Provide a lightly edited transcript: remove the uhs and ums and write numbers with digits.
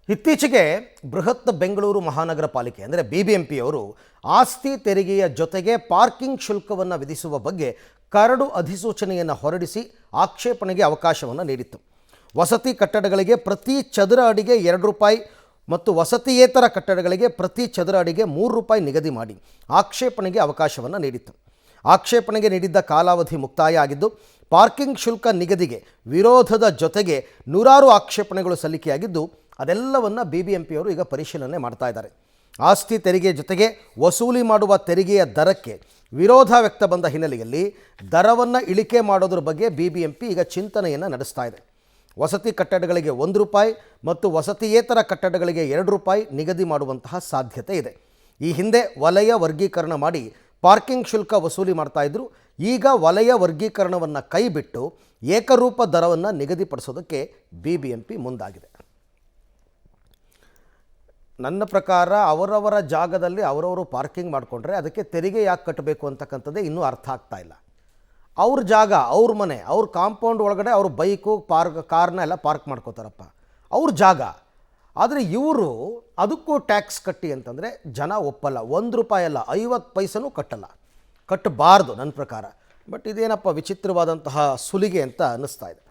ಇತ್ತೀಚೆಗೆ ಬೃಹತ್ ಬೆಂಗಳೂರು ಮಹಾನಗರ ಪಾಲಿಕೆ ಅಂದರೆ ಬಿಬಿಎಂಪಿಯವರು ಆಸ್ತಿ ತೆರಿಗೆಯ ಜೊತೆಗೆ ಪಾರ್ಕಿಂಗ್ ಶುಲ್ಕವನ್ನು ವಿಧಿಸುವ ಬಗ್ಗೆ ಕರಡು ಅಧಿಸೂಚನೆಯನ್ನು ಹೊರಡಿಸಿ ಆಕ್ಷೇಪಣೆಗೆ ಅವಕಾಶವನ್ನು ನೀಡಿತ್ತು. ವಸತಿ ಕಟ್ಟಡಗಳಿಗೆ ಪ್ರತಿ ಚದರ ಅಡಿಗೆ ₹2 ಮತ್ತು ವಸತಿಯೇತರ ಕಟ್ಟಡಗಳಿಗೆ ಪ್ರತಿ ಚದರ ಅಡಿಗೆ ₹3 ನಿಗದಿ ಮಾಡಿ ಆಕ್ಷೇಪಣೆಗೆ ಅವಕಾಶವನ್ನು ನೀಡಿತ್ತು. ಆಕ್ಷೇಪಣೆಗೆ ನೀಡಿದ್ದ ಕಾಲಾವಧಿ ಮುಕ್ತಾಯ ಆಗಿದ್ದು, ಪಾರ್ಕಿಂಗ್ ಶುಲ್ಕ ನಿಗದಿಗೆ ವಿರೋಧದ ಜೊತೆಗೆ ನೂರಾರು ಆಕ್ಷೇಪಣೆಗಳು ಸಲ್ಲಿಕೆಯಾಗಿದ್ದು, ಅದೆಲ್ಲವನ್ನು ಬಿಬಿಎಂಪಿಯವರು ಈಗ ಪರಿಶೀಲನೆ ಮಾಡ್ತಾ ಇದ್ದಾರೆ. ಆಸ್ತಿ ತೆರಿಗೆ ಜೊತೆಗೆ ವಸೂಲಿ ಮಾಡುವ ತೆರಿಗೆಯ ದರಕ್ಕೆ ವಿರೋಧ ವ್ಯಕ್ತ ಬಂದ ಹಿನ್ನೆಲೆಯಲ್ಲಿ ದರವನ್ನು ಇಳಿಕೆ ಮಾಡೋದ್ರ ಬಗ್ಗೆ ಬಿಬಿಎಂಪಿ ಈಗ ಚಿಂತನೆಯನ್ನು ನಡೆಸ್ತಾ ಇದೆ. ವಸತಿ ಕಟ್ಟಡಗಳಿಗೆ ₹1 ಮತ್ತು ವಸತಿಯೇತರ ಕಟ್ಟಡಗಳಿಗೆ ₹2 ನಿಗದಿ ಮಾಡುವಂತಹ ಸಾಧ್ಯತೆ ಇದೆ. ಈ ಹಿಂದೆ ವಲಯ ವರ್ಗೀಕರಣ ಮಾಡಿ ಪಾರ್ಕಿಂಗ್ ಶುಲ್ಕ ವಸೂಲಿ ಮಾಡ್ತಾ ಇದ್ರು. ಈಗ ವಲಯ ವರ್ಗೀಕರಣವನ್ನು ಕೈಬಿಟ್ಟು ಏಕರೂಪ ದರವನ್ನು ನಿಗದಿಪಡಿಸೋದಕ್ಕೆ ಬಿಬಿಎಂಪಿ ಮುಂದಾಗಿದೆ. ನನ್ನ ಪ್ರಕಾರ ಅವರವರ ಜಾಗದಲ್ಲಿ ಅವರವರು ಪಾರ್ಕಿಂಗ್ ಮಾಡಿಕೊಂಡ್ರೆ ಅದಕ್ಕೆ ತೆರಿಗೆ ಯಾಕೆ ಕಟ್ಟಬೇಕು ಅಂತಕ್ಕಂಥದ್ದೇ ಇನ್ನೂ ಅರ್ಥ ಆಗ್ತಾ ಇಲ್ಲ. ಅವ್ರ ಜಾಗ, ಅವ್ರ ಮನೆ, ಅವ್ರ ಕಾಂಪೌಂಡ್ ಒಳಗಡೆ ಅವ್ರ ಬೈಕು ಕಾರ್ನ ಎಲ್ಲ ಪಾರ್ಕ್ ಮಾಡ್ಕೋತಾರಪ್ಪ, ಅವ್ರ ಜಾಗ. ಆದರೆ ಇವರು ಅದಕ್ಕೂ ಟ್ಯಾಕ್ಸ್ ಕಟ್ಟಿ ಅಂತಂದರೆ ಜನ ಒಪ್ಪಲ್ಲ. ₹1 ಅಲ್ಲ, 50 ಪೈಸೆನೂ ಕಟ್ಟಬಾರ್ದು ನನ್ನ ಪ್ರಕಾರ. ಬಟ್ ಇದೇನಪ್ಪ ವಿಚಿತ್ರವಾದಂತಹ ಸುಲಿಗೆ ಅಂತ ಅನ್ನಿಸ್ತಾ ಇದೆ.